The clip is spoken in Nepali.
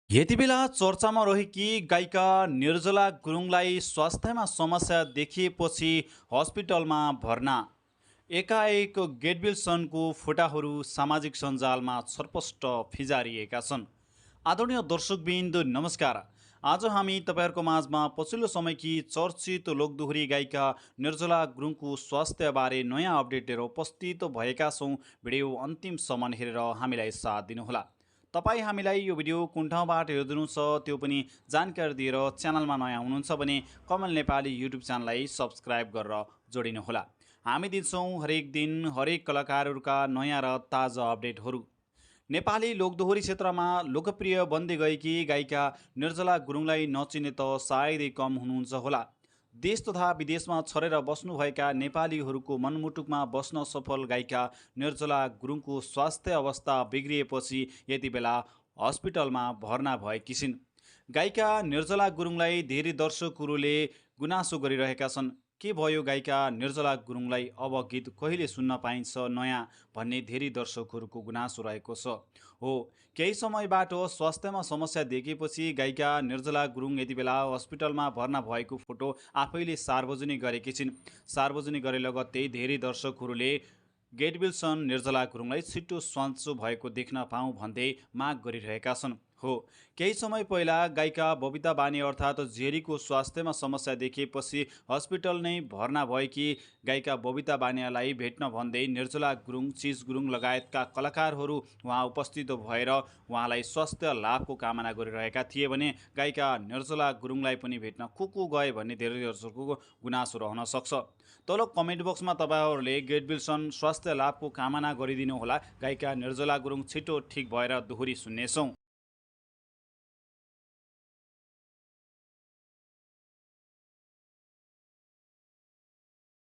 यतिबेला चर्चामा रहेकी गायिका निर्जला गुरुङलाई स्वास्थ्यमा समस्या देखिएपछि हस्पिटलमा भर्ना। एकाएक गेटविल्सनको फोटाहरू सामाजिक सञ्जालमा छरपष्ट फिजारिएका छन्। आदरणीय दर्शकबिन्द नमस्कार। आज हामी तपाईँहरूको माझमा पछिल्लो समयकी चर्चित लोकदोहोरी गायिका निर्जला गुरुङको स्वास्थ्यबारे नयाँ अपडेट लिएर उपस्थित भएका छौँ। भिडियो अन्तिमसम्म हेरेर हामीलाई साथ दिनुहोला। तपाईँ हामीलाई यो भिडियो कुन ठाउँबाट हेर्नुहुन्छ त्यो पनि जानकारी दिएर च्यानलमा नयाँ हुनुहुन्छ भने कमल नेपाली युट्युब च्यानललाई सब्सक्राइब गरेर जोडिनुहोला। हामी दिन्छौँ हरेक दिन हरेक कलाकारहरूका नयाँ र ताजा अपडेटहरू। नेपाली लोकदोहोरी क्षेत्रमा लोकप्रिय बन्दै गएकी गायिका निर्जला गुरुङलाई नचिने त सायदै कम हुनुहुन्छ होला। देश तथा विदेशमा छरेर बस्नुभएका नेपालीहरूको मनमुटुकमा बस्न सफल गायिका निर्जला गुरुङको स्वास्थ्य अवस्था बिग्रिएपछि यति बेला हस्पिटलमा भर्ना भएकी छिन्। गायिका निर्जला गुरुङलाई धेरै दर्शकहरूले गुनासो गरिरहेका छन्। के भयो गायिका निर्जला गुरुङलाई, अब गीत कहिले सुन्न पाइन्छ नयाँ भन्ने धेरै दर्शकहरूको गुनासो रहेको छ। हो, केही समयबाट स्वास्थ्यमा समस्या देखेपछि गायिका निर्जला गुरुङ यति बेला हस्पिटलमा भर्ना भएको फोटो आफैले सार्वजनिक गरेकी छिन्। सार्वजनिक गरे लगत्तै धेरै दर्शकहरूले गेटविल्सन निर्जला गुरुङलाई छिटो सन्चो भएको देख्न पाऊँ भन्दै माग गरिरहेका छन्। हो, केही समय पहिला गायिका बबिता बानी अर्थात् जेरीको स्वास्थ्यमा समस्या देखिएपछि हस्पिटल नै भर्ना भएकी गायिका बबिता बानियालाई भेट्न भन्दै निर्जला गुरुङ, चिज गुरुङ लगायतका कलाकारहरू उहाँ उपस्थित भएर उहाँलाई स्वास्थ्य लाभको कामना गरिरहेका थिए भने गायिका निर्जला गुरुङलाई पनि भेट्न को गए भन्ने धेरै दर्शकको गुनासो रहन सक्छ। तल कमेन्ट बक्समा तपाईँहरूले गेटविल्सन स्वास्थ्य लाभको कामना गरिदिनु होला। गायिका निर्जला गुरुङ छिटो ठिक भएर दोहोरी सुन्नेछौँ।